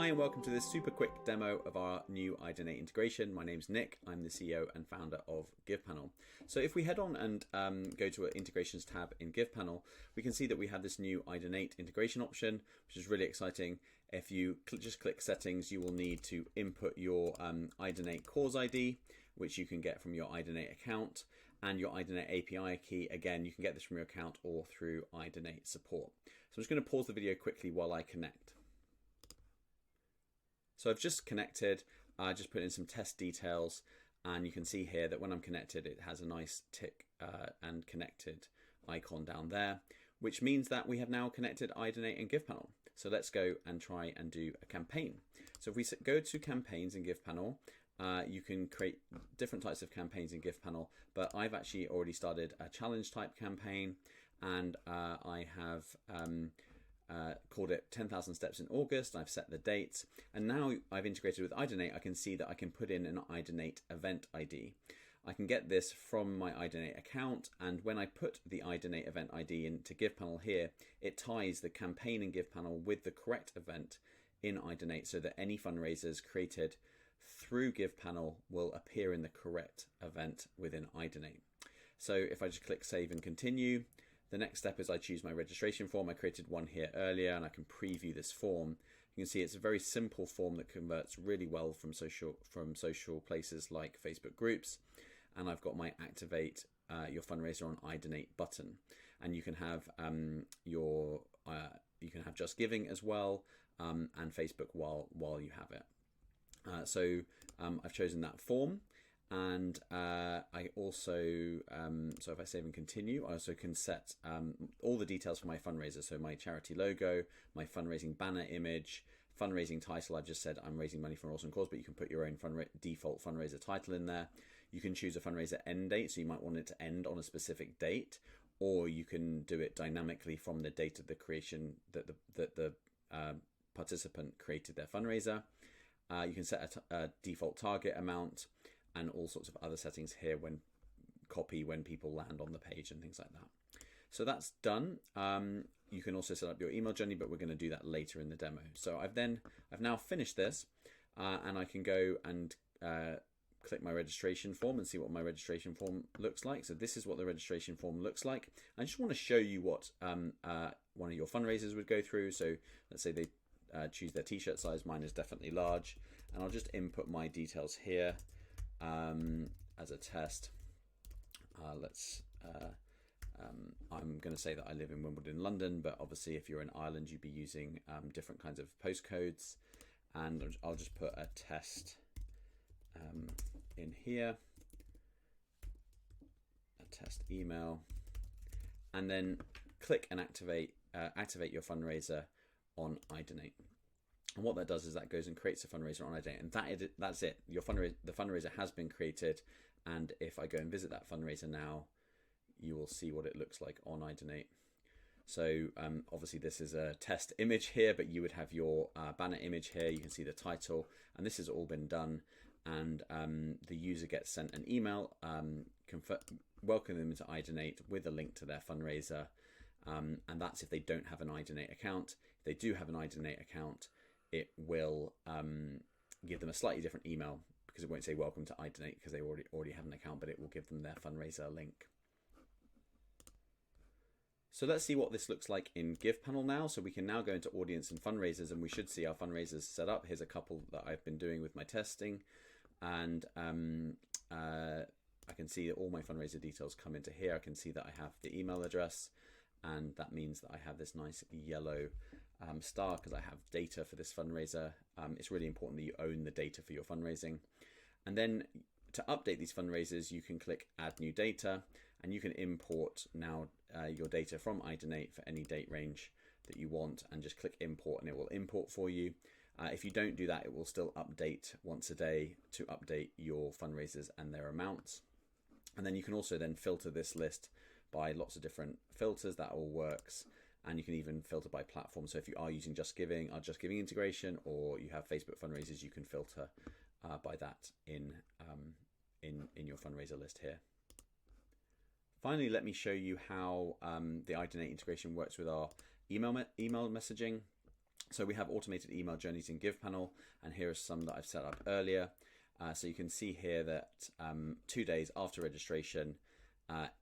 Hi and welcome to this super quick demo of our new iDonate integration. My name's Nick, I'm the CEO and founder of GivePanel. So if we head on and go to our integrations tab in GivePanel, we can see that we have this new iDonate integration option, which is really exciting. If you just click settings, you will need to input your iDonate cause ID, which you can get from your iDonate account, and your iDonate API key. Again, you can get this from your account or through iDonate support. So I'm just going to pause the video quickly while I connect. So I've just connected, I just put in some test details, and you can see here that when I'm connected, it has a nice tick and connected icon down there, which means that we have now connected iDonate and GivePanel. So let's go and try and do a campaign. So if we go to campaigns in GivePanel, you can create different types of campaigns in GivePanel, but I've actually already started a challenge type campaign, and I have called it 10,000 steps in August. I've set the date, and now I've integrated with iDonate. I can see that I can put in an iDonate event ID. I can get this from my iDonate account, and when I put the iDonate event ID into GivePanel here, it ties the campaign in GivePanel with the correct event in iDonate, so that any fundraisers created through GivePanel will appear in the correct event within iDonate. So if I just click save and continue, the next step is I choose my registration form. I created one here earlier, and I can preview this form. You can see it's a very simple form that converts really well from social places like Facebook groups. And I've got my activate your fundraiser on iDonate button, and you can have you can have Just Giving as well, and Facebook while you have it. So I've chosen that form. And I also, so if I save and continue, I also can set all the details for my fundraiser. So my charity logo, my fundraising banner image, fundraising title. I've just said I'm raising money for an awesome cause, but you can put your own default fundraiser title in there. You can choose a fundraiser end date, so you might want it to end on a specific date, or you can do it dynamically from the date of the creation that the participant created their fundraiser. You can set a default target amount, and all sorts of other settings here when people land on the page and things like that. So that's done. You can also set up your email journey, but we're going to do that later in the demo. So I've now finished this, and I can go and click my registration form and see what my registration form looks like. So this is what the registration form looks like. I just want to show you what one of your fundraisers would go through. So let's say they choose their t-shirt size. Mine is definitely large, and I'll just input my details here as a test. I'm going to say that I live in Wimbledon, London, but obviously if you're in Ireland, you'd be using different kinds of postcodes, and I'll just put a test in here, a test email, and then click and activate your fundraiser on iDonate. And what that does is that goes and creates a fundraiser on iDonate, and that's it. The fundraiser has been created, and if I go and visit that fundraiser now, you will see what it looks like on iDonate. So obviously this is a test image here, but you would have your banner image here. You can see the title, and this has all been done. And the user gets sent an email welcoming them to iDonate with a link to their fundraiser. And that's if they don't have an iDonate account. If they do have an iDonate account, it will give them a slightly different email, because it won't say welcome to iDonate because they already have an account, but it will give them their fundraiser link. So let's see what this looks like in GivePanel now. So we can now go into audience and fundraisers, and we should see our fundraisers set up. Here's a couple that I've been doing with my testing, and I can see that all my fundraiser details come into here. I can see that I have the email address, and that means that I have this nice yellow star because I have data for this fundraiser. It's really important that you own the data for your fundraising. And then to update these fundraisers, you can click add new data, and you can import now your data from iDonate for any date range that you want, and just click import and it will import for you. If you don't do that, it will still update once a day to update your fundraisers and their amounts. And then you can also then filter this list by lots of different filters. That all works. And you can even filter by platform. So if you are using Just Giving, our Just Giving integration, or you have Facebook fundraisers, you can filter by that in your fundraiser list here. Finally, let me show you how the iDonate integration works with our email messaging. So we have automated email journeys in GivePanel, and here are some that I've set up earlier. So you can see here that 2 days after registration,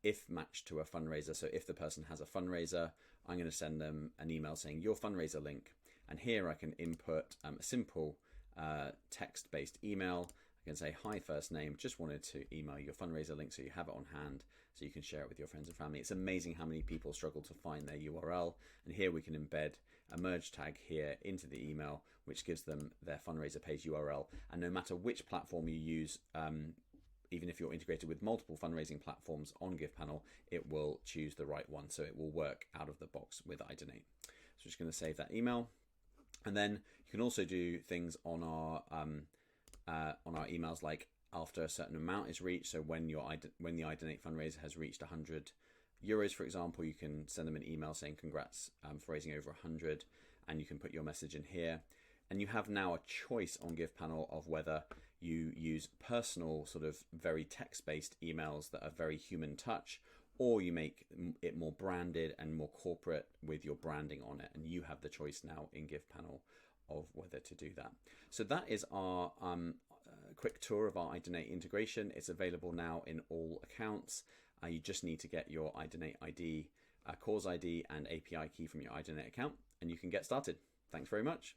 if matched to a fundraiser, so if the person has a fundraiser, I'm going to send them an email saying your fundraiser link. And here I can input a simple text-based email. I can say, hi, first name, just wanted to email your fundraiser link so you have it on hand so you can share it with your friends and family. It's amazing how many people struggle to find their URL. And here we can embed a merge tag here into the email, which gives them their fundraiser page URL. And no matter which platform you use, even if you're integrated with multiple fundraising platforms on GivePanel, it will choose the right one. So it will work out of the box with iDonate. So I'm just going to save that email. And then you can also do things on our emails, like after a certain amount is reached. So when the iDonate fundraiser has reached 100 euros, for example, you can send them an email saying congrats for raising over 100, and you can put your message in here. And you have now a choice on GivePanel of whether you use personal, sort of very text-based emails that are very human touch, or you make it more branded and more corporate with your branding on it. And you have the choice now in GivePanel of whether to do that. So that is our quick tour of our iDonate integration. It's available now in all accounts. You just need to get your iDonate ID, cause ID and API key from your iDonate account, and you can get started. Thanks very much.